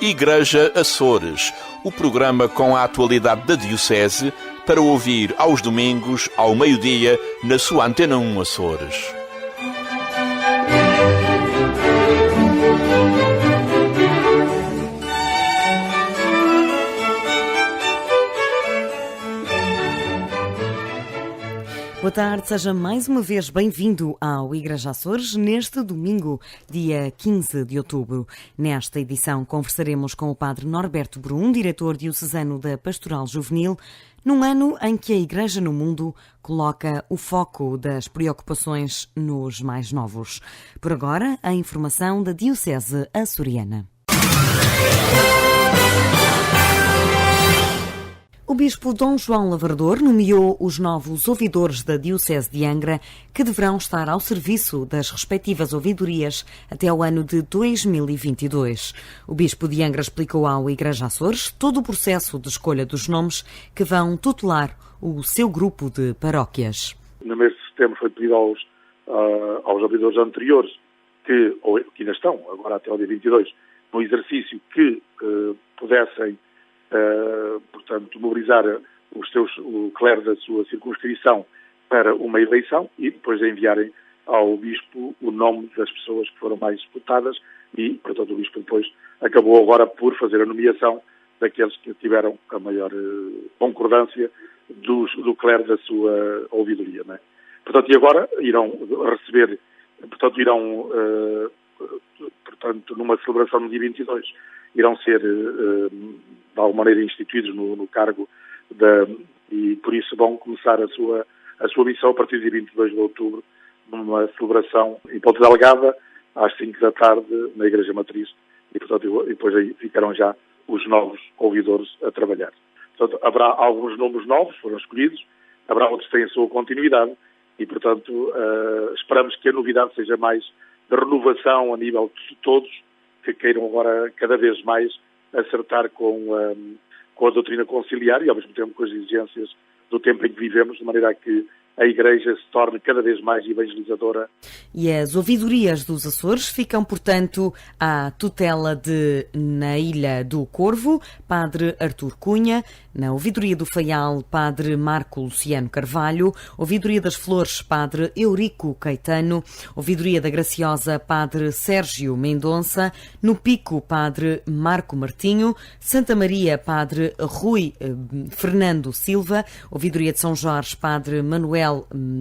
Igreja Açores, o programa com a atualidade da Diocese para ouvir aos domingos, ao meio-dia, na sua Antena 1 Açores. Boa tarde, seja mais uma vez bem-vindo ao Igreja Açores neste domingo, dia 15 de outubro. Nesta edição conversaremos com o Padre Norberto Brum, diretor diocesano da Pastoral Juvenil, num ano em que a Igreja no mundo coloca o foco das preocupações nos mais novos. Por agora, a informação da Diocese Açoriana. O Bispo Dom João Lavrador nomeou os novos ouvidores da Diocese de Angra, que deverão estar ao serviço das respectivas ouvidorias até ao ano de 2022. O Bispo de Angra explicou ao Igreja Açores todo o processo de escolha dos nomes que vão tutelar o seu grupo de paróquias. No mês de setembro foi pedido aos ouvidores anteriores, que ainda estão, agora até ao dia 22, no exercício, que pudessem portanto, mobilizar o clero da sua circunscrição para uma eleição e depois enviarem ao Bispo o nome das pessoas que foram mais disputadas e, portanto, o Bispo depois acabou agora por fazer a nomeação daqueles que tiveram a maior concordância do clero da sua ouvidoria, não é? Portanto, e agora irão receber, portanto, numa celebração no dia 22, irão ser de alguma maneira instituídos no cargo e por isso vão começar a sua missão a partir de 22 de outubro, numa celebração em Ponte Delgada, às 5 da tarde, na Igreja Matriz, e portanto depois aí ficarão já os novos ouvidores a trabalhar. Portanto, haverá alguns nomes novos, foram escolhidos, haverá outros que têm a sua continuidade, e portanto esperamos que a novidade seja mais de renovação a nível de todos, que queiram agora cada vez mais acertar com a doutrina conciliar e ao mesmo tempo com as exigências do tempo em que vivemos, de maneira a que a Igreja se torne cada vez mais evangelizadora. E as ouvidorias dos Açores ficam, portanto, à tutela na Ilha do Corvo, Padre Artur Cunha, na ouvidoria do Faial, Padre Marco Luciano Carvalho, ouvidoria das Flores, Padre Eurico Caetano, ouvidoria da Graciosa, Padre Sérgio Mendonça, no Pico, Padre Marco Martinho, Santa Maria, Padre Rui Fernando Silva, ouvidoria de São Jorge, Padre Manuel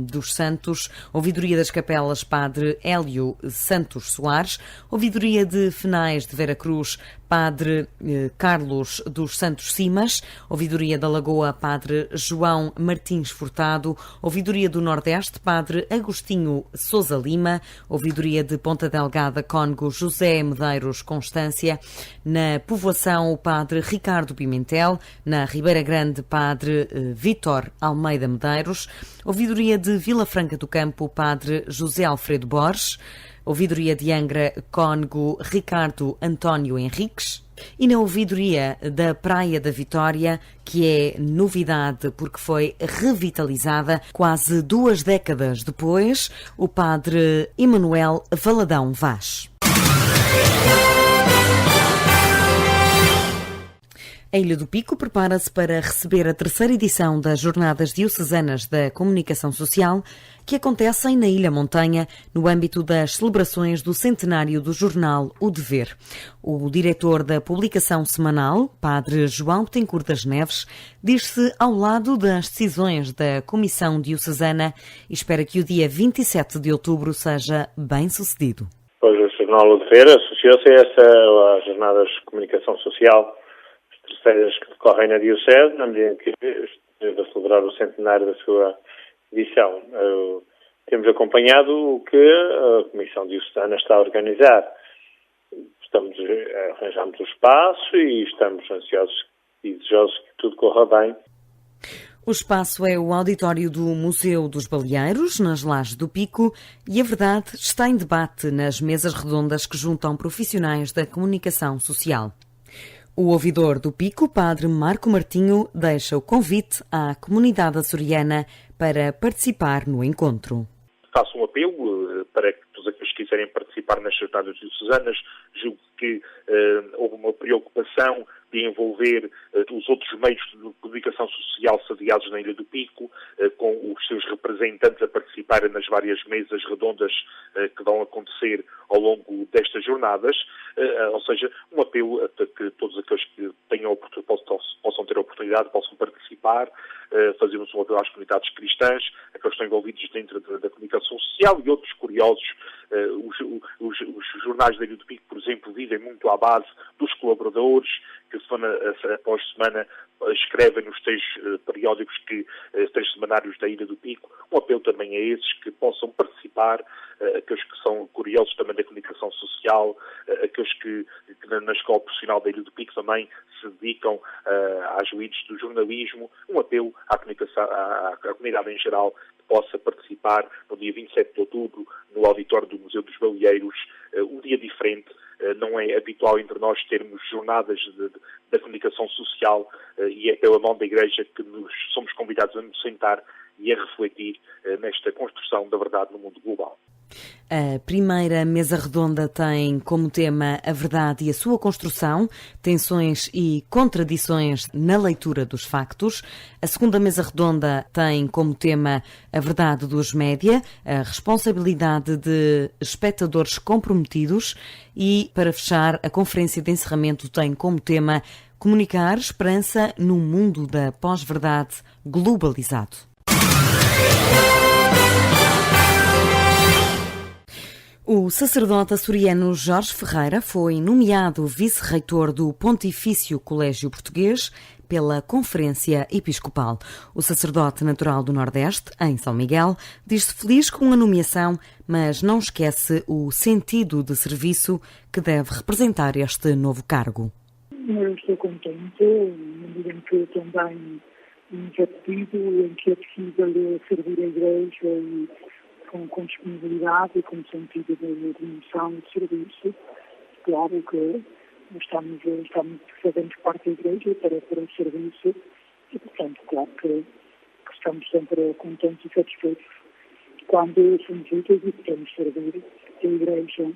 dos Santos, ouvidoria das Capelas, Padre Hélio Santos Soares, ouvidoria de Fenais de Vera Cruz, Padre Carlos dos Santos Simas, ouvidoria da Lagoa, Padre João Martins Furtado, ouvidoria do Nordeste, Padre Agostinho Sousa Lima, ouvidoria de Ponta Delgada, Cónigo José Medeiros Constância, na Povoação, o Padre Ricardo Pimentel, na Ribeira Grande, Padre Vítor Almeida Medeiros, ouvidoria de Vila Franca do Campo, Padre José Alfredo Borges, ouvidoria de Angra, Cónigo Ricardo António Henriques, e na ouvidoria da Praia da Vitória, que é novidade porque foi revitalizada quase 2 décadas depois, o Padre Emanuel Valadão Vaz. A Ilha do Pico prepara-se para receber a 3ª edição das Jornadas Diocesanas da Comunicação Social, que acontecem na Ilha Montanha, no âmbito das celebrações do centenário do jornal O Dever. O diretor da publicação semanal, Padre João Betancourt das Neves, diz-se ao lado das decisões da Comissão Diocesana e espera que o dia 27 de outubro seja bem sucedido. Pois o jornal O Dever associou-se a às Jornadas de Comunicação Social, terceiras que decorrem na Diocese, na medida em que estamos a celebrar o centenário da sua edição. Temos acompanhado o que a Comissão Diocesana está a organizar. Arranjamos o espaço e estamos ansiosos e desejosos que tudo corra bem. O espaço é o auditório do Museu dos Baleeiros, nas Lajes do Pico, e a verdade está em debate nas mesas redondas que juntam profissionais da comunicação social. O ouvidor do Pico, Padre Marco Martinho, deixa o convite à comunidade açoriana para participar no encontro. Faço um apelo para todos aqueles que quiserem participar nas jornadas diocesanas. Julgo que houve uma preocupação de envolver os outros meios de comunicação social sediados na Ilha do Pico, com os seus representantes a participarem nas várias mesas redondas que vão acontecer ao longo destas jornadas, ou seja, um apelo a que todos aqueles que tenham possam ter a oportunidade, possam participar, fazermos um apelo às comunidades cristãs, a que estão envolvidos dentro da comunicação social e outros curiosos. Os jornais da Ilha do Pico, por exemplo, vivem muito à base dos colaboradores que semana após semana escrevem nos textos periódicos, textos semanários da Ilha do Pico. Um apelo também a esses que possam participar, aqueles que são curiosos também da comunicação social, aqueles que na Escola Profissional da Ilha do Pico também se dedicam às lides do jornalismo. Um apelo à comunidade em geral que possa participar no dia 27 de outubro no auditório do Museu dos Baleeiros, um dia diferente. Não é habitual entre nós termos jornadas da comunicação social e é pela mão da Igreja que somos convidados a nos sentar e a refletir nesta construção da verdade no mundo global. A primeira mesa redonda tem como tema a verdade e a sua construção, tensões e contradições na leitura dos factos. A segunda mesa redonda tem como tema a verdade dos média, a responsabilidade de espectadores comprometidos e, para fechar, a conferência de encerramento tem como tema comunicar esperança no mundo da pós-verdade globalizado. O sacerdote açoriano Jorge Ferreira foi nomeado vice-reitor do Pontifício Colégio Português pela Conferência Episcopal. O sacerdote natural do Nordeste, em São Miguel, diz-se feliz com a nomeação, mas não esquece o sentido de serviço que deve representar este novo cargo. Eu estou contente, na medida em que também nos é pedido, em que é possível servir a Igreja e com disponibilidade e com sentido de missão e de serviço. Claro que fazemos parte da Igreja para o serviço e, portanto, claro que estamos sempre contentes e satisfeitos quando somos úteis e podemos servir a Igreja.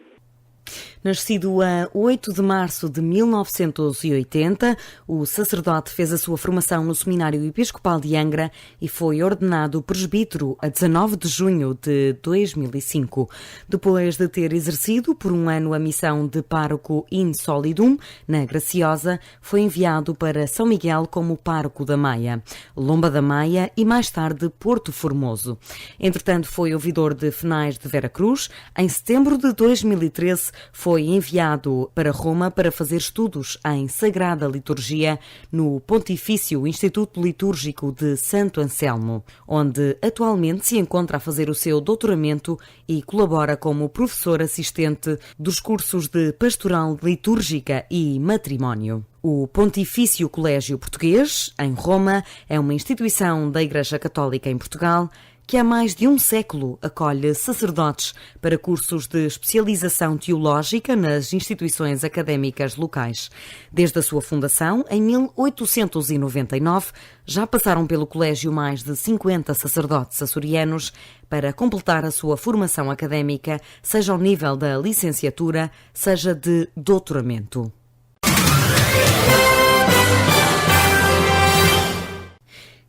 Nascido a 8 de março de 1980, o sacerdote fez a sua formação no Seminário Episcopal de Angra e foi ordenado presbítero a 19 de junho de 2005. Depois de ter exercido por um ano a missão de pároco in solidum, na Graciosa, foi enviado para São Miguel como pároco da Maia, Lomba da Maia e mais tarde Porto Formoso. Entretanto, foi ouvidor de Fenais de Vera Cruz. Em setembro de 2013, foi enviado para Roma para fazer estudos em Sagrada Liturgia no Pontifício Instituto Litúrgico de Santo Anselmo, onde atualmente se encontra a fazer o seu doutoramento e colabora como professor assistente dos cursos de Pastoral Litúrgica e Matrimónio. O Pontifício Colégio Português, em Roma, é uma instituição da Igreja Católica em Portugal que há mais de um século acolhe sacerdotes para cursos de especialização teológica nas instituições académicas locais. Desde a sua fundação, em 1899, já passaram pelo colégio mais de 50 sacerdotes açorianos para completar a sua formação académica, seja ao nível da licenciatura, seja de doutoramento.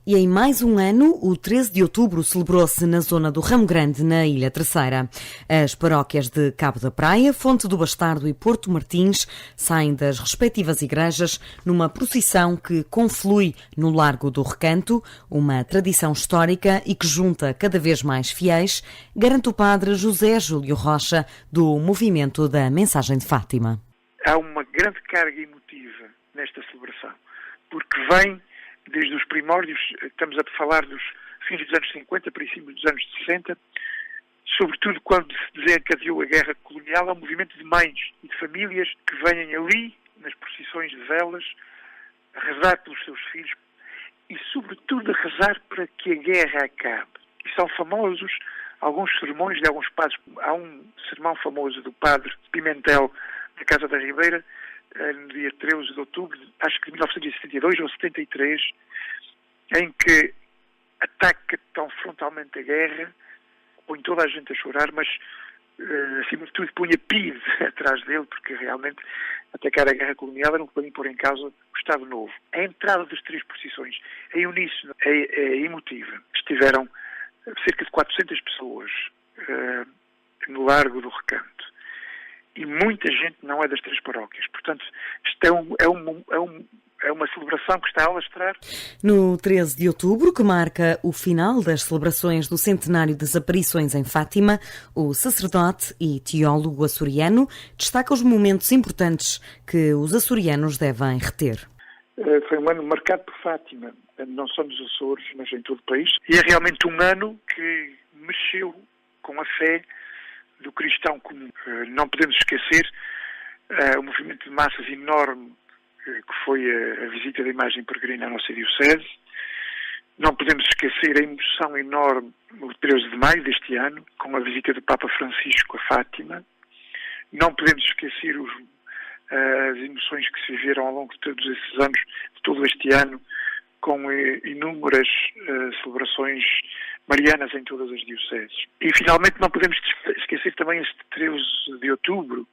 E em mais um ano, o 13 de outubro celebrou-se na zona do Ramo Grande, na Ilha Terceira. As paróquias de Cabo da Praia, Fonte do Bastardo e Porto Martins saem das respectivas igrejas numa procissão que conflui no Largo do Recanto, uma tradição histórica e que junta cada vez mais fiéis, garante o padre José Júlio Rocha, do Movimento da Mensagem de Fátima. Há uma grande carga emotiva nesta celebração, porque vem desde os primórdios, estamos a falar dos fins dos anos 50, princípios dos anos 60, sobretudo quando se desencadeou a guerra colonial, há um movimento de mães e de famílias que vêm ali, nas procissões de velas, a rezar pelos seus filhos e, sobretudo, a rezar para que a guerra acabe. E são famosos alguns sermões de alguns padres. Há um sermão famoso do padre Pimentel, da Casa da Ribeira, no dia 13 de outubro, acho que de 1972 ou 73, em que ataca tão frontalmente a guerra, põe toda a gente a chorar, mas acima de tudo, punha PIDE atrás dele, porque realmente atacar a guerra colonial era um bocadinho pôr em causa o Estado Novo. A entrada das três procissões, em uníssono, é emotiva. Estiveram cerca de 400 pessoas no Largo do Recanto. E muita gente não é das três paróquias. Portanto, isto é uma celebração que está a alastrar. No 13 de outubro, que marca o final das celebrações do centenário das aparições em Fátima, o sacerdote e teólogo açoriano destaca os momentos importantes que os açorianos devem reter. Foi um ano marcado por Fátima, não só nos Açores, mas em todo o país. E é realmente um ano que mexeu com a fé do cristão comum. Não podemos esquecer o movimento de massas enorme que foi a visita da imagem peregrina à nossa diocese. Não podemos esquecer a emoção enorme no 13 de maio deste ano, com a visita do Papa Francisco a Fátima. Não podemos esquecer as emoções que se viveram ao longo de todos esses anos, de todo este ano, com inúmeras celebrações marianas em todas as dioceses. E, finalmente, não podemos esquecer também este 13 de outubro,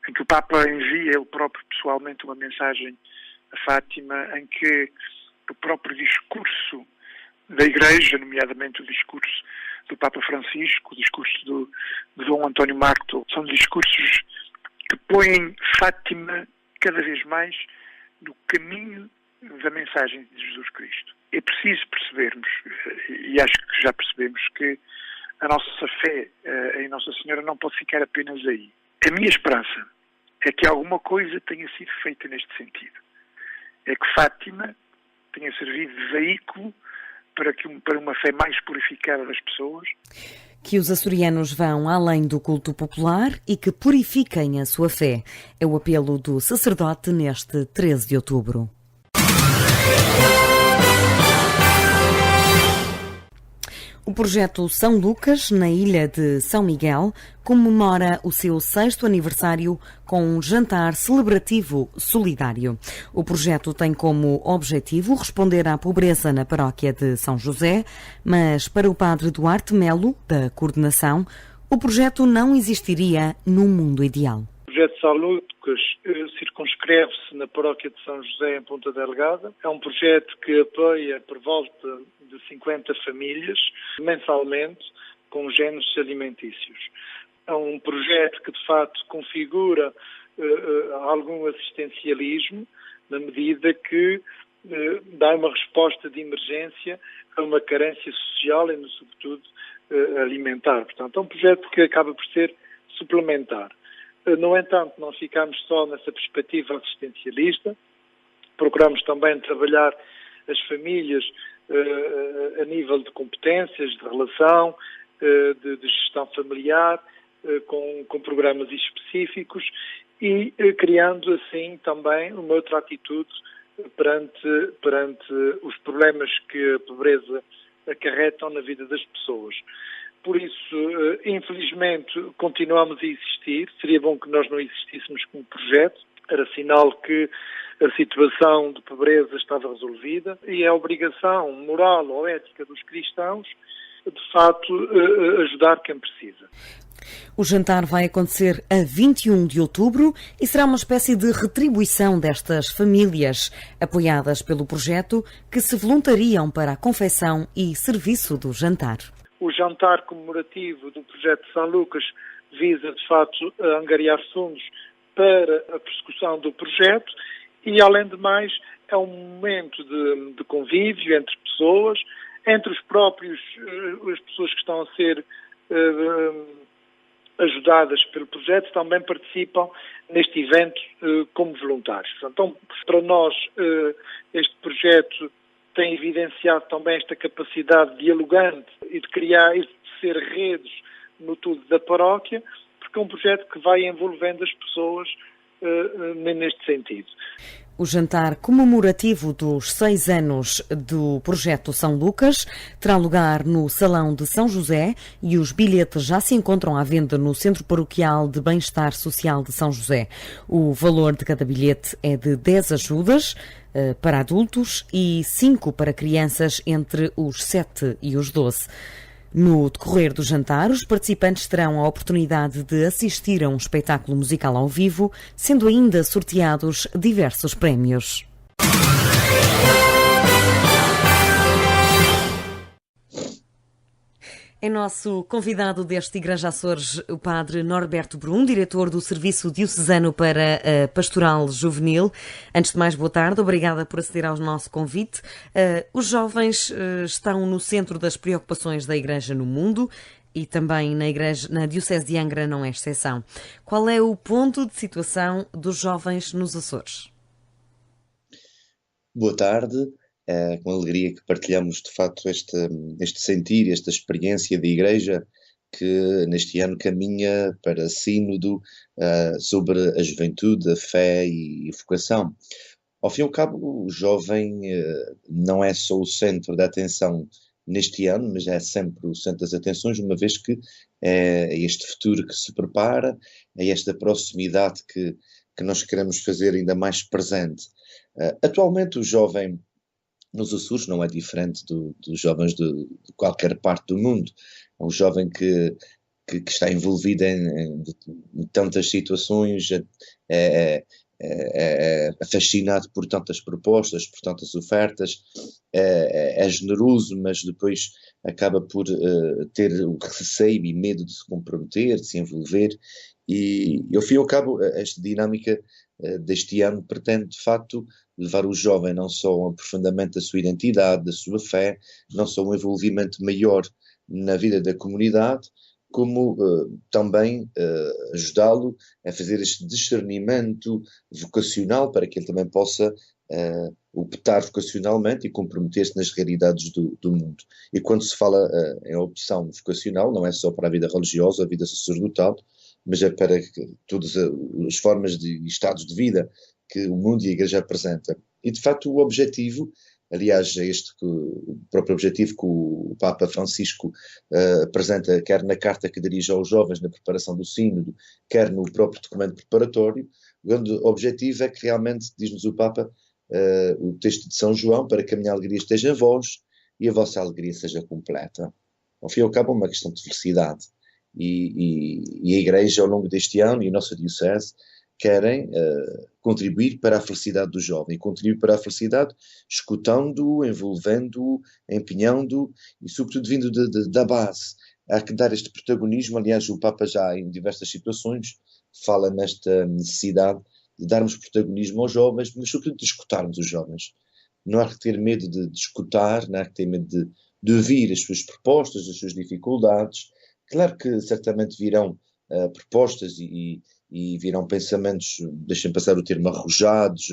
em que o Papa envia ele próprio pessoalmente uma mensagem a Fátima, em que o próprio discurso da Igreja, nomeadamente o discurso do Papa Francisco, o discurso de Dom António Marto, são discursos que põem Fátima cada vez mais no caminho da mensagem de Jesus Cristo. É preciso percebermos, e acho que já percebemos, que a nossa fé em Nossa Senhora não pode ficar apenas aí. A minha esperança é que alguma coisa tenha sido feita neste sentido. É que Fátima tenha servido de veículo para uma fé mais purificada das pessoas. Que os açorianos vão além do culto popular e que purifiquem a sua fé. É o apelo do sacerdote neste 13 de outubro. O projeto São Lucas, na ilha de São Miguel, comemora o seu 6º aniversário com um jantar celebrativo solidário. O projeto tem como objetivo responder à pobreza na paróquia de São José, mas para o padre Duarte Melo, da coordenação, o projeto não existiria num mundo ideal. O projeto São Lucas circunscreve-se na paróquia de São José, em Ponta Delgada. É um projeto que apoia por volta de 50 famílias, mensalmente, com géneros alimentícios. É um projeto que, de facto, configura algum assistencialismo, na medida que dá uma resposta de emergência a uma carência social e, sobretudo, alimentar. Portanto, é um projeto que acaba por ser suplementar. No entanto, não ficamos só nessa perspectiva assistencialista, procuramos também trabalhar as famílias a nível de competências, de relação, de gestão familiar, com programas específicos e criando assim também uma outra atitude perante os problemas que a pobreza acarretam na vida das pessoas. Por isso, infelizmente, continuamos a existir. Seria bom que nós não existíssemos como projeto. Era sinal que a situação de pobreza estava resolvida e é a obrigação moral ou ética dos cristãos, de facto, ajudar quem precisa. O jantar vai acontecer a 21 de outubro e será uma espécie de retribuição destas famílias apoiadas pelo projeto que se voluntariam para a confecção e serviço do jantar. O jantar comemorativo do projeto São Lucas visa, de facto, angariar fundos para a persecução do projeto e, além de mais, é um momento de convívio entre pessoas, entre os próprios, as pessoas que estão a ser ajudadas pelo projeto, também participam neste evento como voluntários. Então, para nós, este projeto tem evidenciado também esta capacidade dialogante e de criar e de ser redes no tudo da paróquia, porque é um projeto que vai envolvendo as pessoas neste sentido. O jantar comemorativo dos 6 anos do projeto São Lucas terá lugar no Salão de São José e os bilhetes já se encontram à venda no Centro Paroquial de Bem-Estar Social de São José. O valor de cada bilhete é de 10 ajudas para adultos e 5 para crianças entre os 7 e os 12. No decorrer do jantar, os participantes terão a oportunidade de assistir a um espetáculo musical ao vivo, sendo ainda sorteados diversos prémios. É nosso convidado deste Igreja Açores o padre Norberto Brum, diretor do Serviço Diocesano para a Pastoral Juvenil. Antes de mais, boa tarde, obrigada por aceder ao nosso convite. Os jovens estão no centro das preocupações da Igreja no mundo e também na Diocese de Angra não é exceção. Qual é o ponto de situação dos jovens nos Açores? Boa tarde. Com alegria que partilhamos de facto este sentir, esta experiência de Igreja que neste ano caminha para sínodo sobre a juventude, a fé e vocação. Ao fim e ao cabo, o jovem não é só o centro da atenção neste ano, mas é sempre o centro das atenções, uma vez que é este futuro que se prepara, é esta proximidade que nós queremos fazer ainda mais presente. Atualmente o jovem nos Açores não é diferente dos jovens de qualquer parte do mundo. É um jovem que está envolvido em tantas situações, é fascinado por tantas propostas, por tantas ofertas, é generoso, mas depois acaba por ter o receio e medo de se comprometer, de se envolver, e ao fim e ao cabo esta dinâmica deste ano pretende de facto levar o jovem não só a um aprofundamento da sua identidade, da sua fé, não só um envolvimento maior na vida da comunidade, como também ajudá-lo a fazer este discernimento vocacional para que ele também possa optar vocacionalmente e comprometer-se nas realidades do mundo. E quando se fala em opção vocacional, não é só para a vida religiosa, a vida sacerdotal, mas é para todas as formas de estados de vida que o mundo e a Igreja apresenta. E, de facto, o objetivo, aliás, é o próprio objetivo que o Papa Francisco apresenta, quer na carta que dirige aos jovens na preparação do sínodo, quer no próprio documento preparatório, o grande objetivo é que realmente, diz-nos o Papa, o texto de São João, para que a minha alegria esteja em vós e a vossa alegria seja completa. Ao fim e ao cabo é uma questão de felicidade. E a Igreja, ao longo deste ano, e a nossa Diocese, querem contribuir para a felicidade do jovem, e contribuir para a felicidade escutando-o, envolvendo-o, empenhando-o e sobretudo vindo da base. Há que dar este protagonismo, aliás o Papa já em diversas situações fala nesta necessidade de darmos protagonismo aos jovens, mas sobretudo de escutarmos os jovens. Não há que ter medo de escutar, não há que ter medo de ouvir as suas propostas, as suas dificuldades. Claro que certamente virão propostas e virão pensamentos, deixem passar o termo, arrojados,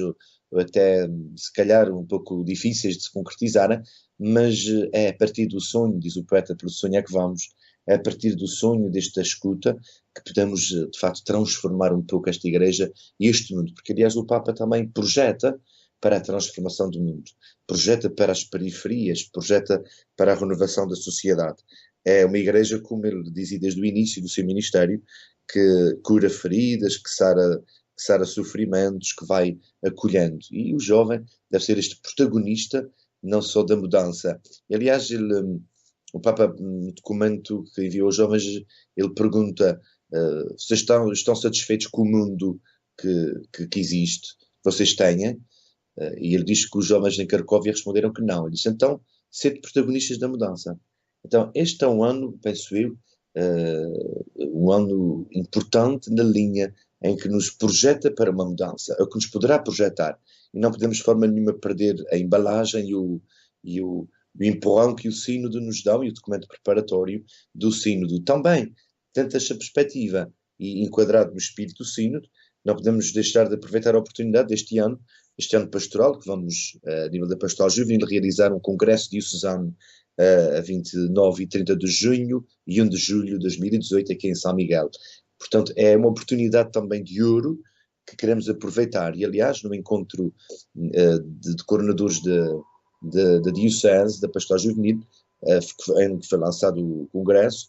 ou até, se calhar, um pouco difíceis de se concretizarem, mas é a partir do sonho, diz o poeta, pelo sonho é que vamos, é a partir do sonho desta escuta que podemos, de facto, transformar um pouco esta Igreja e este mundo, porque, aliás, o Papa também projeta para a transformação do mundo, projeta para as periferias, projeta para a renovação da sociedade. É uma Igreja, como ele dizia desde o início do seu ministério, que cura feridas, que sara sofrimentos, que vai acolhendo. E o jovem deve ser este protagonista, não só da mudança. E, aliás, o Papa, no documento que enviou aos jovens, ele pergunta, vocês estão satisfeitos com o mundo que existe? Vocês têm? E ele diz que os jovens em Cracóvia responderam que não. Ele disse, então, sede protagonistas da mudança. Então, este é um ano, penso eu, um ano importante na linha em que nos projeta para uma mudança, ou que nos poderá projetar, e não podemos de forma nenhuma perder a embalagem e o empurrão que o sínodo nos dá e o documento preparatório do sínodo. Também, tendo esta perspectiva e enquadrado no espírito do sínodo, não podemos deixar de aproveitar a oportunidade deste ano, este ano pastoral, que vamos, a nível da Pastoral Juvenil, realizar um congresso diocesano a 29 e 30 de junho e 1 de julho de 2018 aqui em São Miguel. Portanto, é uma oportunidade também de ouro que queremos aproveitar. E, aliás, no encontro de coordenadores da Diocese, da Pastoral Juvenil, em que foi lançado o congresso,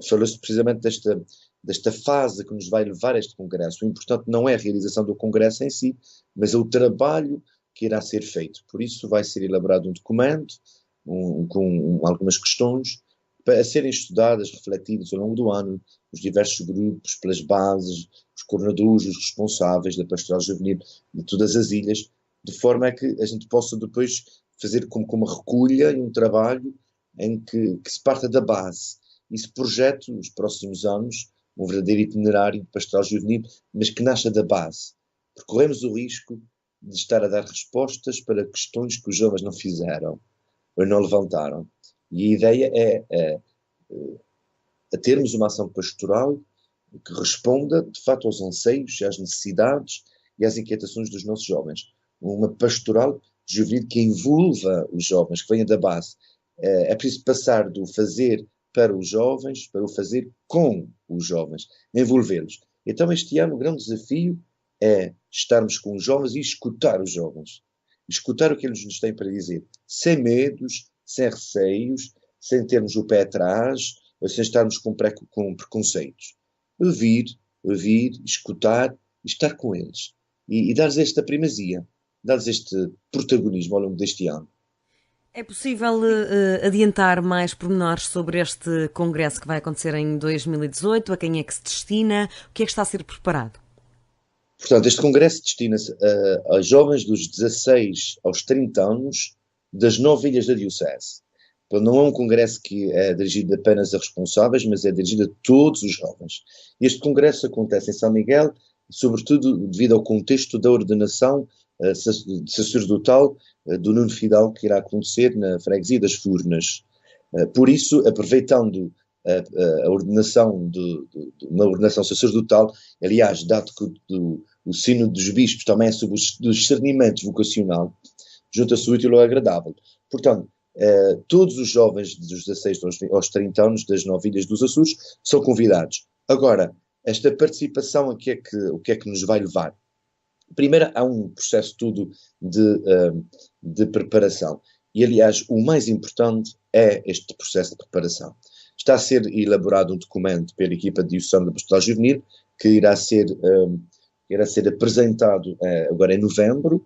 falou-se precisamente desta fase que nos vai levar a este congresso. O importante não é a realização do congresso em si, mas é o trabalho que irá ser feito. Por isso vai ser elaborado um documento com algumas questões para serem estudadas, refletidas ao longo do ano, os diversos grupos, pelas bases, os coordenadores, os responsáveis da pastoral juvenil de todas as ilhas, de forma a que a gente possa depois fazer como uma recolha e um trabalho em que se parta da base e se projete nos próximos anos um verdadeiro itinerário de pastoral juvenil, mas que nasça da base. Porque corremos o risco de estar a dar respostas para questões que os jovens não fizeram ou não levantaram. E a ideia é termos uma ação pastoral que responda, de fato, aos anseios, às necessidades e às inquietações dos nossos jovens. Uma pastoral juvenil que envolva os jovens, que venha da base. É preciso passar do fazer para os jovens, para o fazer com os jovens, envolvê-los. Então, este ano, o grande desafio é estarmos com os jovens e escutar os jovens. Escutar o que eles nos têm para dizer, sem medos, sem receios, sem termos o pé atrás, sem estarmos com preconceitos. Ouvir, escutar e estar com eles. E dar-lhes esta primazia, dar-lhes este protagonismo ao longo deste ano. É possível adiantar mais pormenores sobre este congresso que vai acontecer em 2018? A quem é que se destina? O que é que está a ser preparado? Portanto, este congresso destina-se a jovens dos 16 aos 30 anos das 9 ilhas da Diocese. Então, não é um congresso que é dirigido apenas a responsáveis, mas é dirigido a todos os jovens. Este congresso acontece em São Miguel, sobretudo devido ao contexto da ordenação sacerdotal do Nuno Fidalgo, que irá acontecer na freguesia das Furnas. Por isso, aproveitando a ordenação uma ordenação sacerdotal, aliás, dado que o sino dos bispos também é sobre o discernimento vocacional, junta-se o útil ao agradável. Portanto, todos os jovens dos 16 aos 30 anos das 9 ilhas dos Açores são convidados. Agora, esta participação, o que é que nos vai levar? Primeiro, há um processo todo de preparação. E, aliás, o mais importante é este processo de preparação. Está a ser elaborado um documento pela equipa de Diocesana da Pastoral Juvenil, que irá ser apresentado agora em novembro,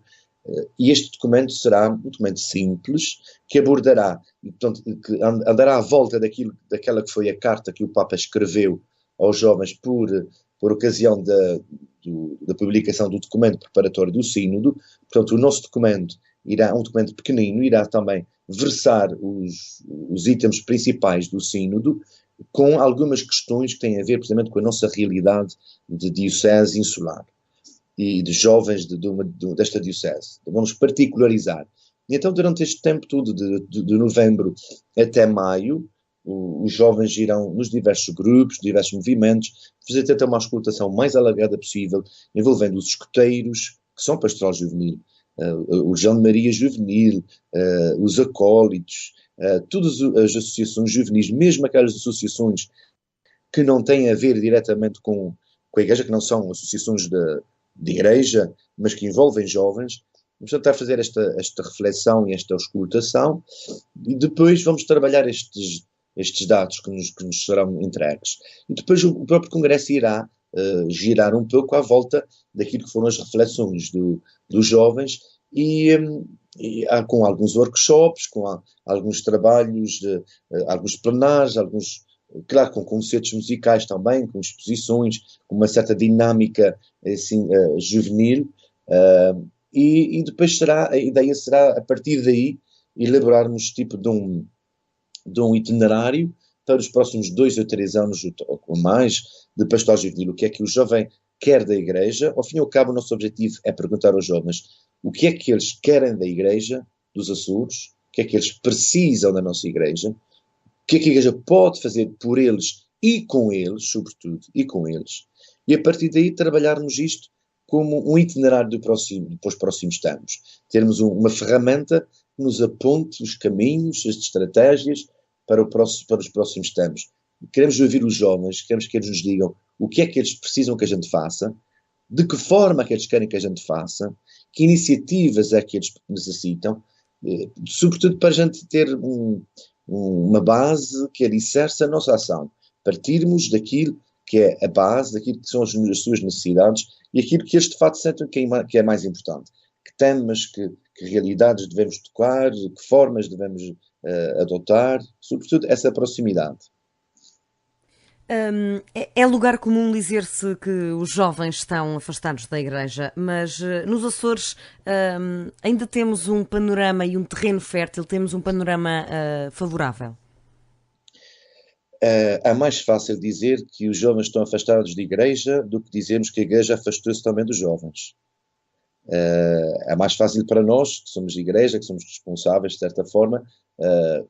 e este documento será um documento simples, que abordará, portanto, que andará à volta daquela que foi a carta que o Papa escreveu aos jovens por ocasião da publicação do documento preparatório do Sínodo. Portanto, o nosso documento um documento pequenino, irá também versar os itens principais do Sínodo, com algumas questões que têm a ver precisamente com a nossa realidade de diocese insular e de jovens desta diocese. Vamos particularizar. E então, durante este tempo todo, de novembro até maio, os jovens irão nos diversos grupos, diversos movimentos, fazer até uma escutação mais alargada possível, envolvendo os escuteiros, que são pastoral juvenil, o João de Maria Juvenil, os acólitos, todas as associações juvenis, mesmo aquelas associações que não têm a ver diretamente com a igreja, que não são associações de igreja, mas que envolvem jovens. Vamos tentar fazer esta reflexão e esta auscultação, e depois vamos trabalhar estes dados que nos serão entregues. E depois o próprio Congresso irá girar um pouco à volta daquilo que foram as reflexões dos jovens, e com alguns workshops, com alguns trabalhos, alguns plenários, claro, com concertos musicais também, com exposições, com uma certa dinâmica assim, juvenil, e depois a ideia será, a partir daí, elaborarmos tipo de um itinerário para os próximos 2 ou 3 anos ou mais de pastoral juvenil. O que é que o jovem quer da igreja? Ao fim e ao cabo, o nosso objetivo é perguntar aos jovens o que é que eles querem da igreja dos Açores, o que é que eles precisam da nossa igreja, o que é que a igreja pode fazer por eles e com eles, sobretudo, e com eles. E a partir daí trabalharmos isto como um itinerário para os próximos tempos. Termos uma ferramenta que nos aponte os caminhos, as estratégias para os próximos tempos. Queremos ouvir os jovens, queremos que eles nos digam o que é que eles precisam que a gente faça, de que forma é que eles querem que a gente faça, que iniciativas é que eles necessitam, sobretudo para a gente ter uma base que alicerce a nossa ação. Partirmos daquilo que é a base, daquilo que são as suas necessidades e aquilo que eles de facto sentem que é mais importante. Que temas, que realidades devemos tocar, que formas devemos adotar, sobretudo essa proximidade. É lugar comum dizer-se que os jovens estão afastados da Igreja, mas nos Açores ainda temos um panorama e um terreno fértil, temos um panorama favorável. É mais fácil dizer que os jovens estão afastados da Igreja do que dizermos que a Igreja afastou-se também dos jovens. É mais fácil para nós, que somos Igreja, que somos responsáveis, de certa forma,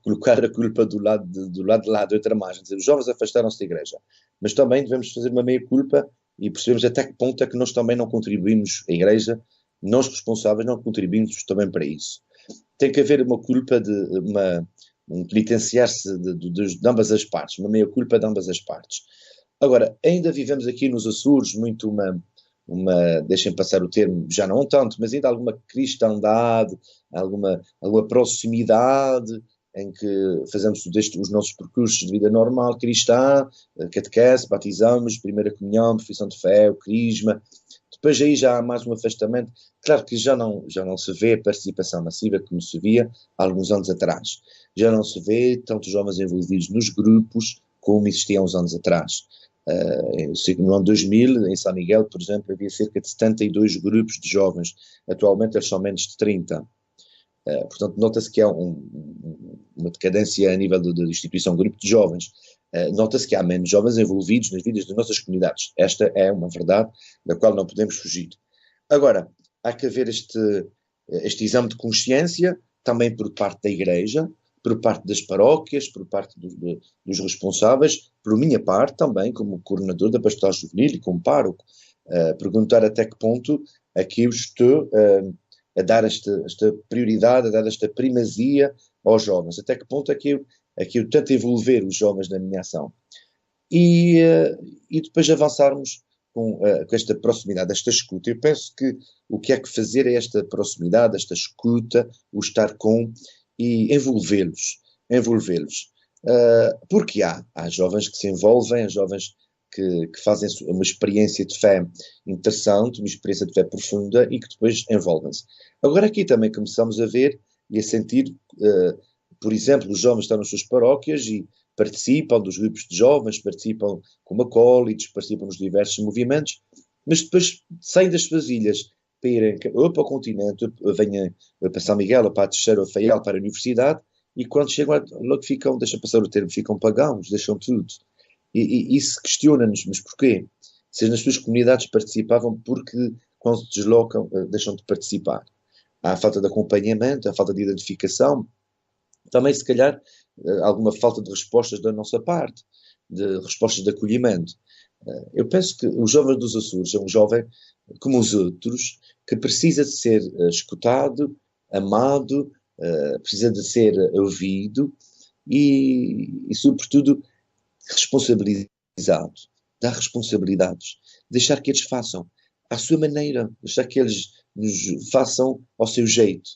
colocar a culpa do lado de lá, de outra margem, dizer os jovens afastaram-se da Igreja. Mas também devemos fazer uma meia-culpa e percebemos até que ponto é que nós também não contribuímos, a Igreja, nós responsáveis não contribuímos também para isso. Tem que haver uma culpa um penitenciar-se de ambas as partes, uma meia-culpa de ambas as partes. Agora, ainda vivemos aqui nos Açores muito deixem passar o termo, já não tanto, mas ainda alguma cristandade, alguma proximidade em que fazemos os nossos percursos de vida normal, cristã, catequese, batizamos, primeira comunhão, profissão de fé, o crisma. Depois aí já há mais um afastamento. Claro que já não se vê a participação massiva como se via há alguns anos atrás. Já não se vê tantos jovens envolvidos nos grupos como existia há uns anos atrás. No ano 2000, em São Miguel, por exemplo, havia cerca de 72 grupos de jovens. Atualmente eles são menos de 30. Portanto, nota-se que há uma decadência a nível da instituição grupo de jovens. Nota-se que há menos jovens envolvidos nas vidas das nossas comunidades. Esta é uma verdade da qual não podemos fugir. Agora, há que haver este exame de consciência também por parte da Igreja, por parte das paróquias, por parte dos responsáveis, por minha parte também, como coordenador da Pastoral Juvenil e como pároco, perguntar até que ponto é que eu estou a dar esta prioridade, a dar esta primazia aos jovens, até que ponto é que eu tento envolver os jovens na minha ação. E depois avançarmos com esta proximidade, esta escuta. Eu penso que o que há que fazer é esta proximidade, esta escuta, o estar com e envolvê-los. Porque há jovens que se envolvem, há jovens que fazem uma experiência de fé interessante, uma experiência de fé profunda e que depois envolvem-se. Agora aqui também começamos a ver e a sentir, por exemplo, os jovens estão nas suas paróquias e participam dos grupos de jovens, participam como acólitos, participam nos diversos movimentos, mas depois saem das suas ilhas para irem ou para o continente, venham para São Miguel, ou para a Teixeira, ou Faial, para a universidade, e quando chegam, logo ficam, deixa passar o termo, ficam pagãos, deixam tudo. E isso questiona-nos, mas porquê? Se nas suas comunidades participavam, porque quando se deslocam, deixam de participar. Há a falta de acompanhamento, há a falta de identificação, também se calhar alguma falta de respostas da nossa parte, de respostas de acolhimento. Eu penso que o jovem dos Açores é um jovem como os outros, que precisa de ser escutado, amado, precisa de ser ouvido e sobretudo, responsabilizado. Dar responsabilidades. Deixar que eles façam à sua maneira. Deixar que eles nos façam ao seu jeito.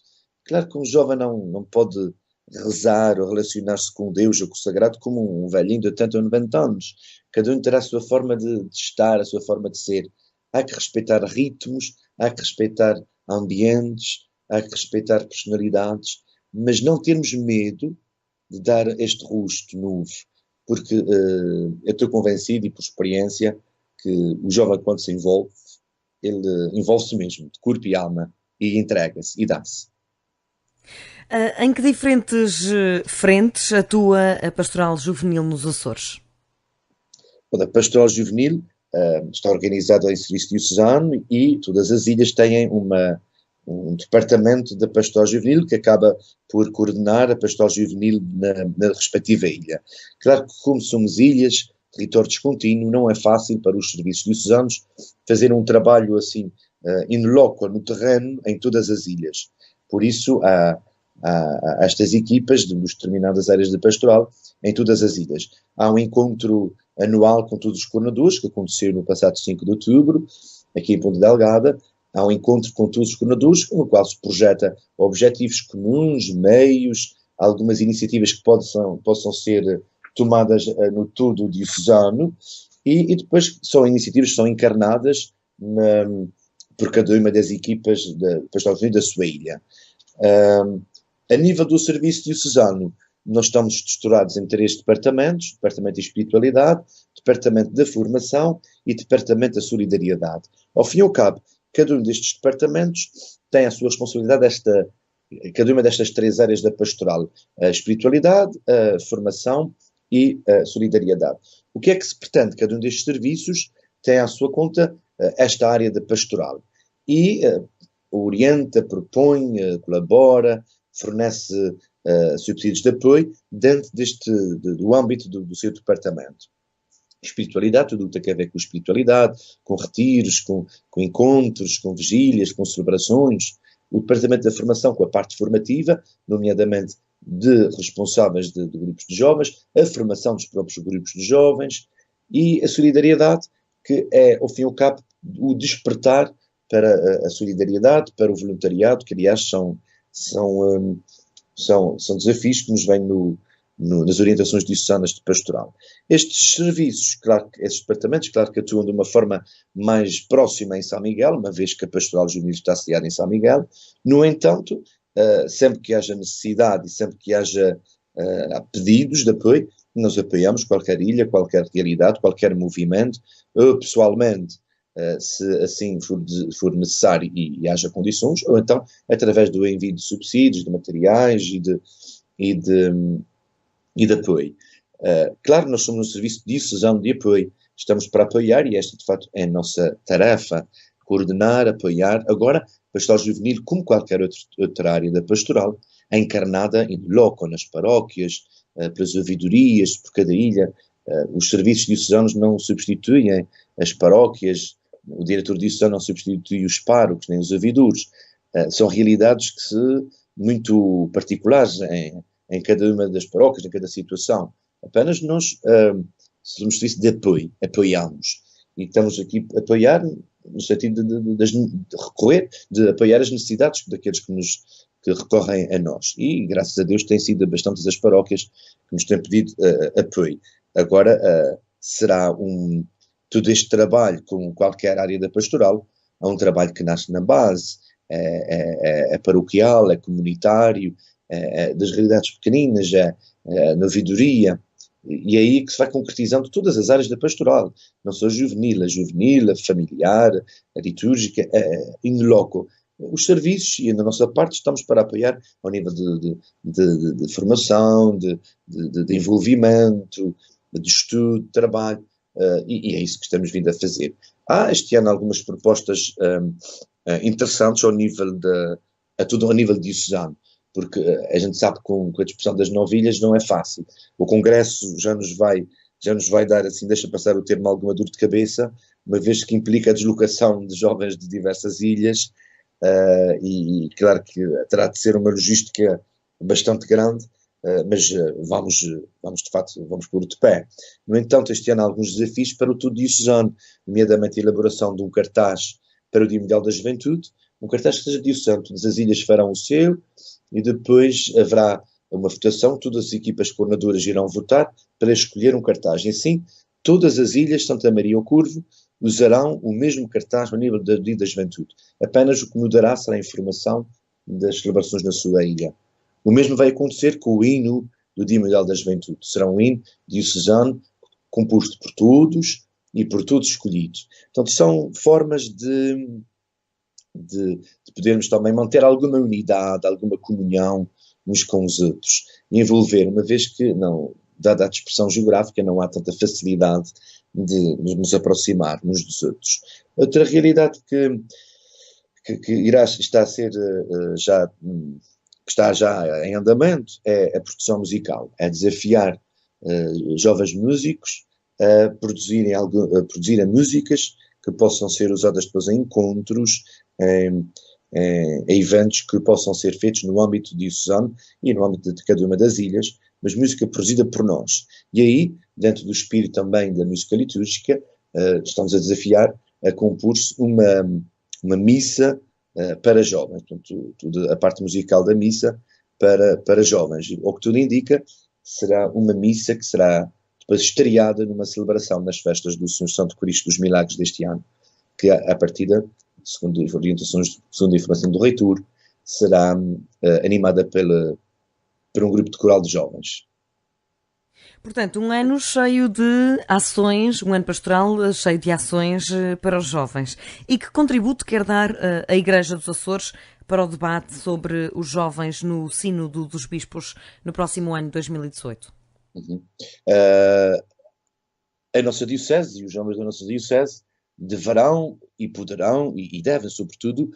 Claro que um jovem não pode rezar ou relacionar-se com Deus ou com o Sagrado como um velhinho de 80 ou 90 anos. Cada um terá a sua forma de estar, a sua forma de ser. Há que respeitar ritmos, há que respeitar ambientes, há que respeitar personalidades, mas não termos medo de dar este rosto novo, porque eu estou convencido e por experiência que o jovem quando se envolve, ele envolve-se mesmo, de corpo e alma, e entrega-se e dá-se. Em que diferentes frentes atua a Pastoral Juvenil nos Açores? A Pastoral Juvenil está organizada em serviço diocesano e todas as ilhas têm um departamento da Pastoral Juvenil que acaba por coordenar a Pastoral Juvenil na respectiva ilha. Claro que como somos ilhas, território descontínuo, não é fácil para os serviços diocesanos fazer um trabalho assim in loco, no terreno, em todas as ilhas. Por isso há estas equipas de determinadas áreas de pastoral em todas as ilhas. Há um encontro anual com todos os coordenadores, que aconteceu no passado 5 de outubro, aqui em Ponta Delgada. Há um encontro com todos os coordenadores, com o qual se projeta objetivos comuns, meios, algumas iniciativas que possam ser tomadas no todo diocesano, e depois são iniciativas que são encarnadas por cada uma das equipas da Pastoral Juvenil da sua ilha. A nível do serviço diocesano, nós estamos estruturados em 3 departamentos: Departamento de Espiritualidade, Departamento da Formação e Departamento da Solidariedade. Ao fim e ao cabo, cada um destes departamentos tem a sua responsabilidade, cada uma destas 3 áreas da pastoral: a espiritualidade, a formação e a solidariedade. O que é que se pretende? Cada um destes serviços tem à sua conta esta área da pastoral e orienta, propõe, colabora, fornece subsídios de apoio dentro do âmbito do seu departamento. Espiritualidade, tudo o que tem a ver com espiritualidade, com retiros, com encontros, com vigílias, com celebrações. O departamento da formação com a parte formativa, nomeadamente de responsáveis de grupos de jovens, a formação dos próprios grupos de jovens, e a solidariedade, que é, ao fim e ao cabo, o despertar para a solidariedade, para o voluntariado, que aliás são desafios que nos vêm nas orientações diocesanas de pastoral. Estes serviços, estes departamentos, claro que atuam de uma forma mais próxima em São Miguel, uma vez que a pastoral juvenil está sediada em São Miguel. No entanto, sempre que haja necessidade e sempre que haja pedidos de apoio, nós apoiamos qualquer ilha, qualquer realidade, qualquer movimento. Eu, pessoalmente, se assim for necessário e haja condições, ou então através do envio de subsídios, de materiais e de apoio. Claro, nós somos um serviço diocesano de apoio, estamos para apoiar, e esta de facto é a nossa tarefa: coordenar, apoiar. Agora, pastoral juvenil, como qualquer outra área da pastoral, é encarnada in loco, nas paróquias, pelas ouvidorias, por cada ilha. Os serviços diocesanos não substituem as paróquias, o diretor diocesano não substitui os párocos, nem os ouvidores. São realidades muito particulares em cada uma das paróquias, em cada situação. Apenas nós somos serviço de apoio, apoiamos. E estamos aqui a apoiar no sentido de apoiar as necessidades daqueles que recorrem a nós. E, graças a Deus, têm sido bastantes as paróquias que nos têm pedido apoio. Agora, será todo este trabalho, como qualquer área da pastoral, é um trabalho que nasce na base, é paroquial, é comunitário, das realidades pequeninas, na ouvidoria, e é aí que se vai concretizando todas as áreas da pastoral, não só a juvenil, a familiar, a litúrgica, in loco. Os serviços, e na nossa parte estamos para apoiar ao nível de formação, de envolvimento, de estudo, de trabalho, e é isso que estamos vindo a fazer. Há este ano algumas propostas interessantes ao nível diocesano, porque a gente sabe que com a discussão das novilhas não é fácil. O Congresso já nos vai dar, assim, deixa passar o termo, alguma dor de cabeça, uma vez que implica a deslocação de jovens de diversas ilhas, e claro que terá de ser uma logística bastante grande, mas vamos de facto, vamos pôr de pé. No entanto, este ano há alguns desafios para o todo diocesano, nomeadamente a elaboração de um cartaz para o Dia Mundial da Juventude, um cartaz que seja diocesano. Todas as ilhas farão o seu, e depois haverá uma votação, todas as equipas coordenadoras irão votar para escolher um cartaz. E assim, todas as ilhas, Santa Maria ou Corvo, usarão o mesmo cartaz no nível do Dia da Juventude. Apenas o que mudará será a informação das celebrações na sua ilha. O mesmo vai acontecer com o hino do Dia Mundial da Juventude. Será um hino diocesano composto por todos e por todos escolhidos. Portanto, são formas de podermos também manter alguma unidade, alguma comunhão uns com os outros, e envolver, uma vez que, dada a dispersão geográfica, não há tanta facilidade de nos aproximar uns dos outros. Outra realidade que está já em andamento é a produção musical, é desafiar jovens músicos a produzirem músicas que possam ser usadas depois em encontros, em eventos que possam ser feitos no âmbito diocesano e no âmbito de cada uma das ilhas, mas música produzida por nós. E aí, dentro do espírito também da música litúrgica, estamos a desafiar a compor-se uma missa para jovens, portanto, a parte musical da missa para jovens. O que tudo indica, será uma missa que será depois estreada numa celebração nas festas do Senhor Santo Cristo dos Milagres deste ano, que a partida, segundo orientações, segundo a informação do reitor, será animada por um grupo de coral de jovens. Portanto, um ano cheio de ações, um ano pastoral cheio de ações para os jovens. E que contributo quer dar a Igreja dos Açores para o debate sobre os jovens no Sínodo dos Bispos no próximo ano de 2018? Uhum. A nossa Diocese e os jovens da nossa Diocese deverão e poderão e devem, sobretudo,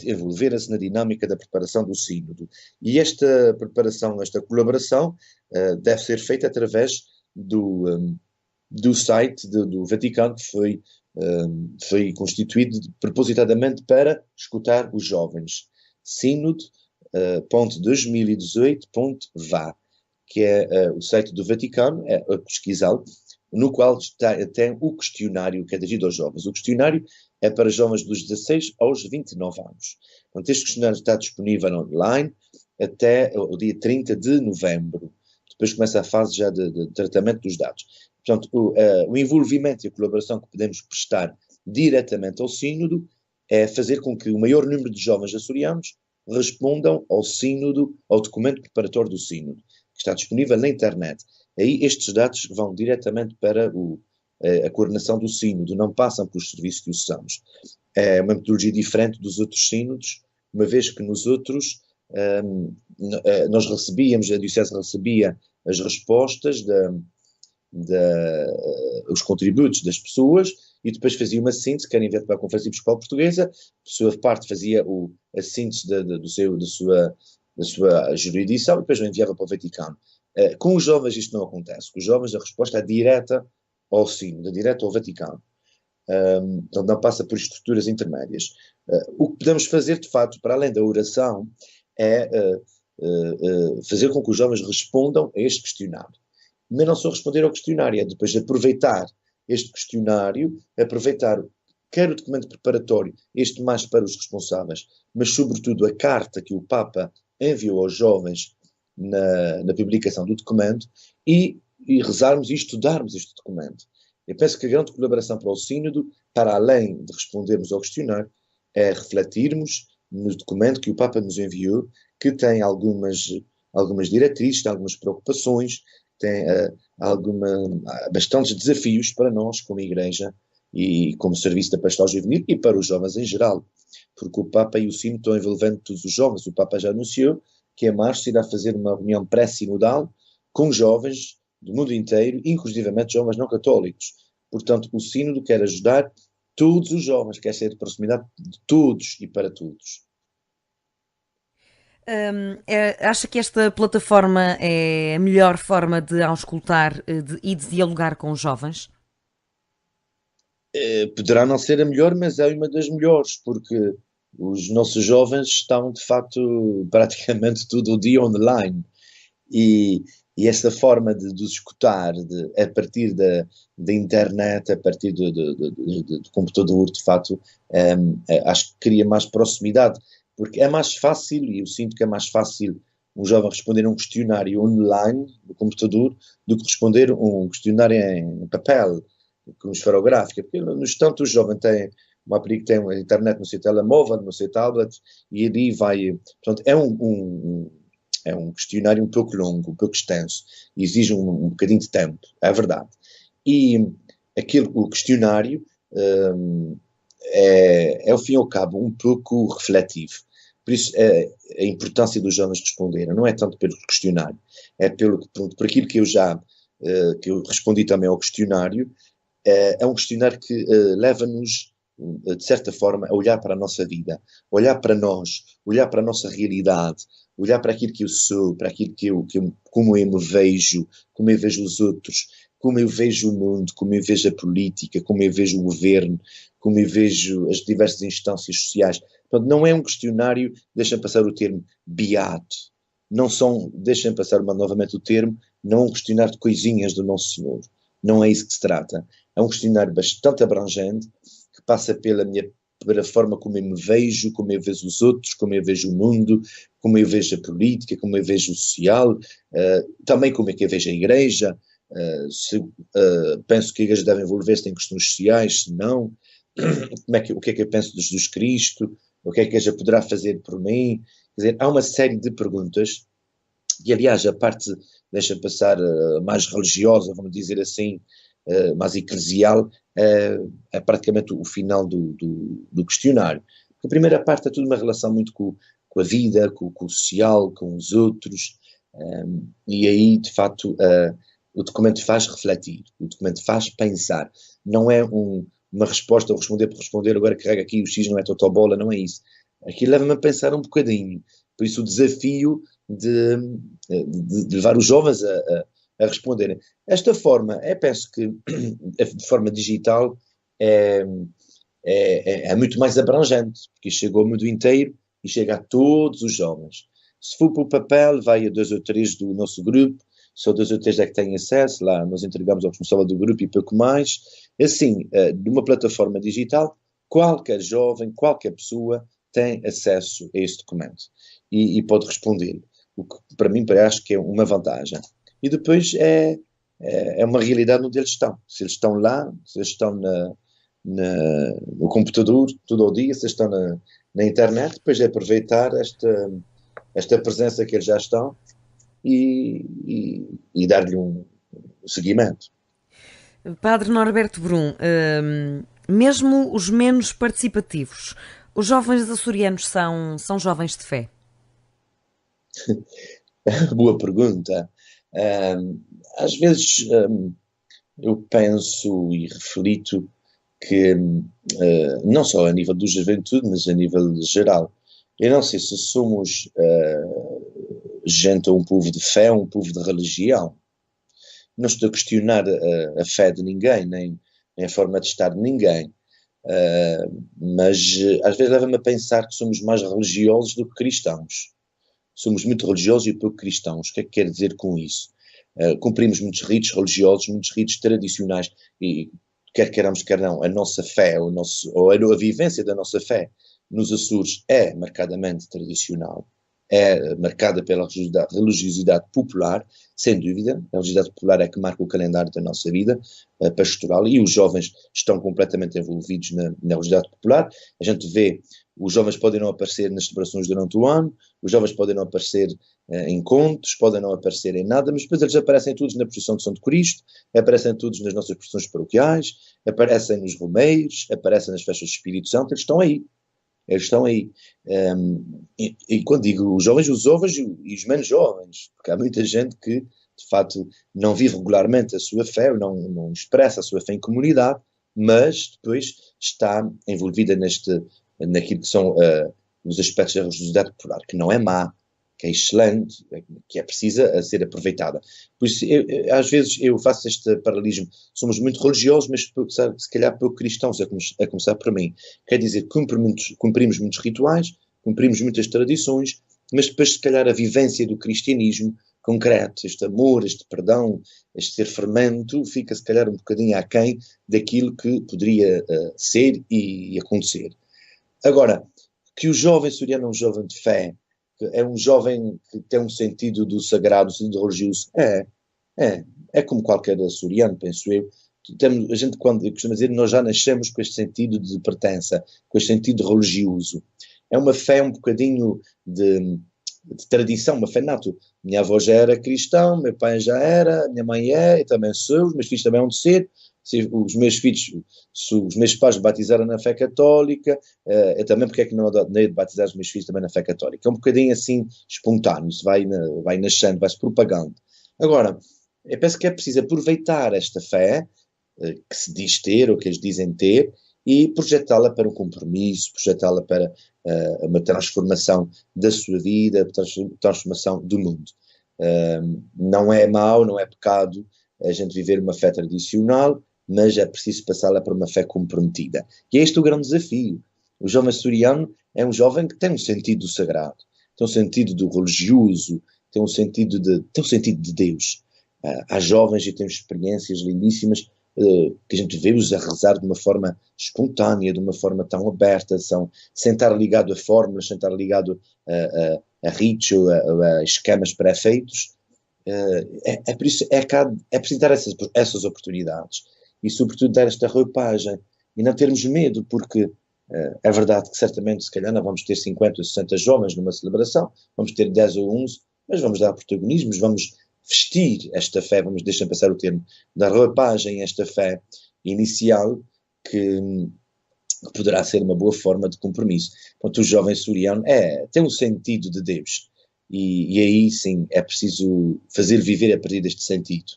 envolver-se na dinâmica da preparação do Sínodo. E esta preparação, esta colaboração, deve ser feita através do site do Vaticano, que foi constituído propositadamente para escutar os jovens. Sínodo.2018.va, que é o site do Vaticano, é a pesquisá-lo, no qual tem o questionário que é dirigido aos jovens. O questionário é para jovens dos 16 aos 29 anos. Portanto, este questionário está disponível online até o dia 30 de novembro. Depois começa a fase já de tratamento dos dados. Portanto, o envolvimento e a colaboração que podemos prestar diretamente ao Sínodo é fazer com que o maior número de jovens açorianos respondam ao Sínodo, ao documento preparatório do Sínodo, que está disponível na internet. Aí estes dados vão diretamente para a coordenação do Sínodo, não passam pelos serviços diocesanos. É uma metodologia diferente dos outros sínodos, uma vez que nos outros nós recebíamos, a Diocese recebia as respostas, os contributos das pessoas e depois fazia uma síntese, que era enviado para a Conferência Episcopal Portuguesa, a sua parte fazia a síntese da sua jurisdição e depois o enviava para o Vaticano. Com os jovens isto não acontece. Com os jovens a resposta é direta ao Sínodo, direta ao Vaticano. Então não passa por estruturas intermédias. O que podemos fazer, de facto, para além da oração, é fazer com que os jovens respondam a este questionário. Mas não só responder ao questionário, é depois aproveitar este questionário, aproveitar quer o documento preparatório, este mais para os responsáveis, mas sobretudo a carta que o Papa enviou aos jovens na publicação do documento e rezarmos e estudarmos este documento. Eu penso que a grande colaboração para o Sínodo, para além de respondermos ao questionário, é refletirmos no documento que o Papa nos enviou, que tem algumas diretrizes, tem algumas preocupações, tem bastantes desafios para nós como Igreja e como Serviço da Pastoral Juvenil e para os jovens em geral, porque o Papa e o Sínodo estão envolvendo todos os jovens. O Papa já anunciou que em março irá fazer uma reunião pré-sinodal com jovens do mundo inteiro, inclusivamente jovens não católicos. Portanto, o Sínodo quer ajudar todos os jovens, quer ser de proximidade de todos e para todos. Acha que esta plataforma é a melhor forma de auscultar e de dialogar com os jovens? Poderá não ser a melhor, mas é uma das melhores, porque os nossos jovens estão, de facto, praticamente todo o dia online. E essa forma de os escutar a partir da internet, a partir do computador, de facto, acho que cria mais proximidade, porque é mais fácil, e eu sinto que é mais fácil um jovem responder a um questionário online no computador do que responder um questionário em papel, com esferográfica, porque no instante o jovem tem uma internet no seu telemóvel, no seu tablet, e ali vai, portanto, é um questionário um pouco longo, um pouco extenso, e exige um bocadinho de tempo, é verdade. E o questionário é, ao fim e ao cabo, um pouco refletivo. Por isso, a importância dos jovens responderem não é tanto pelo questionário, é por aquilo que eu respondi também ao questionário. É um questionário que leva-nos, de certa forma, a olhar para a nossa vida, olhar para nós, olhar para a nossa realidade, olhar para aquilo que eu sou, para aquilo como eu me vejo, como eu vejo os outros, como eu vejo o mundo, como eu vejo a política, como eu vejo o governo, como eu vejo as diversas instâncias sociais. Portanto, não é um questionário, deixem passar o termo, beato. Deixem passar novamente o termo, não é um questionário de coisinhas do Nosso Senhor. Não é isso que se trata. É um questionário bastante abrangente, que passa pela forma como eu me vejo, como eu vejo os outros, como eu vejo o mundo, como eu vejo a política, como eu vejo o social, também como é que eu vejo a Igreja, penso que a Igreja deve envolver-se em questões sociais, se não, o que é que eu penso de Jesus Cristo, o que é que a Igreja poderá fazer por mim. Quer dizer, há uma série de perguntas, e aliás a parte deixa passar mais religiosa, vamos dizer assim, mais eclesial, é praticamente o final do questionário. A primeira parte é tudo uma relação muito com a vida, com o social, com os outros, e aí, de facto, o documento faz refletir, o documento faz pensar. Não é uma resposta, ou responder por responder, agora carrega aqui o X, não é totobola, não é isso. Aqui leva-me a pensar um bocadinho. Por isso o desafio de levar os jovens a responderem. Esta forma, penso que de forma digital é muito mais abrangente, porque chega ao mundo inteiro e chega a todos os jovens. Se for por papel, vai a 2 ou 3 do nosso grupo, só 2 ou 3 é que têm acesso, lá nós entregamos ao responsável do grupo e pouco mais. Assim, de uma plataforma digital, qualquer jovem, qualquer pessoa tem acesso a esse documento e pode responder, o que para mim parece que é uma vantagem. E depois é uma realidade onde eles estão. Se eles estão lá, se eles estão no computador todo o dia, se eles estão na internet, depois é aproveitar esta presença que eles já estão e dar-lhe um seguimento. Padre Norberto Brum, mesmo os menos participativos, os jovens açorianos são jovens de fé? Boa pergunta. Às vezes eu penso e reflito que, não só a nível da juventude, mas a nível geral, eu não sei se somos gente ou um povo de fé ou um povo de religião. Não estou a questionar a fé de ninguém, nem a forma de estar de ninguém, mas às vezes leva-me a pensar que somos mais religiosos do que cristãos. Somos muito religiosos e pouco cristãos. O que é que quer dizer com isso? Cumprimos muitos ritos religiosos, muitos ritos tradicionais, e quer queiramos, quer não, a nossa fé, ou a vivência da nossa fé nos Açores é marcadamente tradicional, é marcada pela religiosidade popular, sem dúvida. A religiosidade popular é que marca o calendário da nossa vida pastoral, e os jovens estão completamente envolvidos na religiosidade popular. A gente vê, os jovens podem não aparecer nas celebrações durante o ano, os jovens podem não aparecer em contos, podem não aparecer em nada, mas depois eles aparecem todos na procissão de São Cristo, aparecem todos nas nossas procissões paroquiais, aparecem nos romeiros, aparecem nas festas do Espírito Santo. Eles estão aí. Eles estão aí. E quando digo os jovens e os menos jovens, porque há muita gente que, de facto, não vive regularmente a sua fé, ou não expressa a sua fé em comunidade, mas depois está envolvida naquilo que são os aspectos da religiosidade popular, que não é má, que é excelente, que é precisa ser aproveitada. Por isso, às vezes eu faço este paralelismo. Somos muito religiosos, mas se calhar pouco cristãos, a começar por mim. Quer dizer, cumprimos muitos rituais, cumprimos muitas tradições, mas depois, se calhar, a vivência do cristianismo concreto, este amor, este perdão, este ser fermento, fica, se calhar, um bocadinho aquém daquilo que poderia ser e acontecer. Agora, que o jovem açoriano é um jovem de fé, é um jovem que tem um sentido do sagrado, um sentido religioso, é como qualquer açoriano, penso eu. A gente, quando costuma dizer, nós já nascemos com este sentido de pertença, com este sentido religioso. É uma fé um bocadinho de tradição, uma fé nato. Minha avó já era cristão, meu pai já era, minha mãe é, eu também sou, os meus filhos também vão de ser. Se os meus pais batizaram na fé católica, eu também, porque é que não adorei de batizar os meus filhos também na fé católica? É um bocadinho assim espontâneo, isso vai nascendo, vai-se propagando. Agora, eu penso que é preciso aproveitar esta fé que se diz ter, ou que eles dizem ter, e projetá-la para um compromisso, projetá-la para uma transformação da sua vida, transformação do mundo. Não é mau, não é pecado a gente viver uma fé tradicional, mas é preciso passá-la para uma fé comprometida. E é este o grande desafio. O jovem açoriano é um jovem que tem um sentido do sagrado, tem um sentido do religioso, tem um sentido de Deus. Há jovens e temos experiências lindíssimas que a gente vê-os a rezar de uma forma espontânea, de uma forma tão aberta, sem estar ligado a fórmulas, sem estar ligado a ritos ou a esquemas pré-feitos. Por isso é preciso dar essas oportunidades e sobretudo dar esta roupagem e não termos medo, porque é verdade que certamente se calhar não vamos ter 50 ou 60 jovens numa celebração, vamos ter 10 ou 11, mas vamos dar protagonismo, vamos vestir esta fé, deixa-me passar o termo, dar roupagem a esta fé inicial que poderá ser uma boa forma de compromisso. Portanto, o jovem açoriano tem um sentido de Deus e aí sim é preciso fazer viver a partir deste sentido.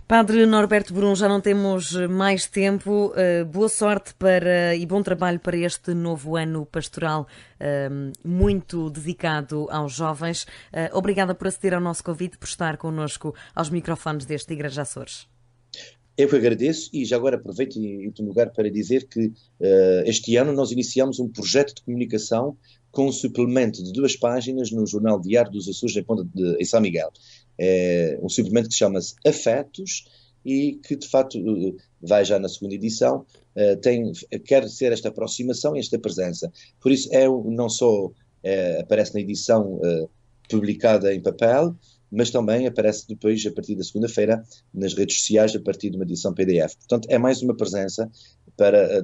Padre Norberto Brum, já não temos mais tempo. Boa sorte e bom trabalho para este novo ano pastoral muito dedicado aos jovens. Obrigada por aceder ao nosso convite, por estar connosco aos microfones deste Igreja Açores. Eu que agradeço e já agora aproveito em último lugar para dizer que este ano nós iniciamos um projeto de comunicação com um suplemento de 2 páginas no Jornal Diário dos Açores em São Miguel. É um suplemento que chama-se Afetos e que de facto vai já na 2ª edição, quer ser esta aproximação e esta presença. Por isso não só aparece na edição publicada em papel, mas também aparece depois, a partir da segunda-feira, nas redes sociais, a partir de uma edição PDF. Portanto, é mais uma presença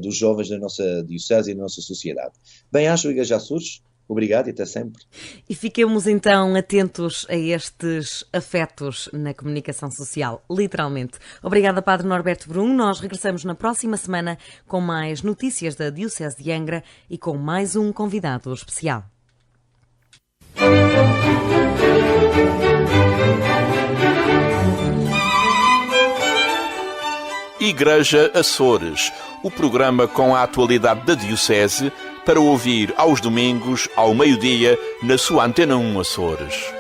dos jovens da nossa diocese e da nossa sociedade. Bem-aja, Igreja Açores. Obrigado e até sempre. E fiquemos então atentos a estes afetos na comunicação social, literalmente. Obrigada, Padre Norberto Brum. Nós regressamos na próxima semana com mais notícias da Diocese de Angra e com mais um convidado especial. Igreja Açores, o programa com a atualidade da Diocese para ouvir aos domingos, ao meio-dia, na sua Antena 1 Açores.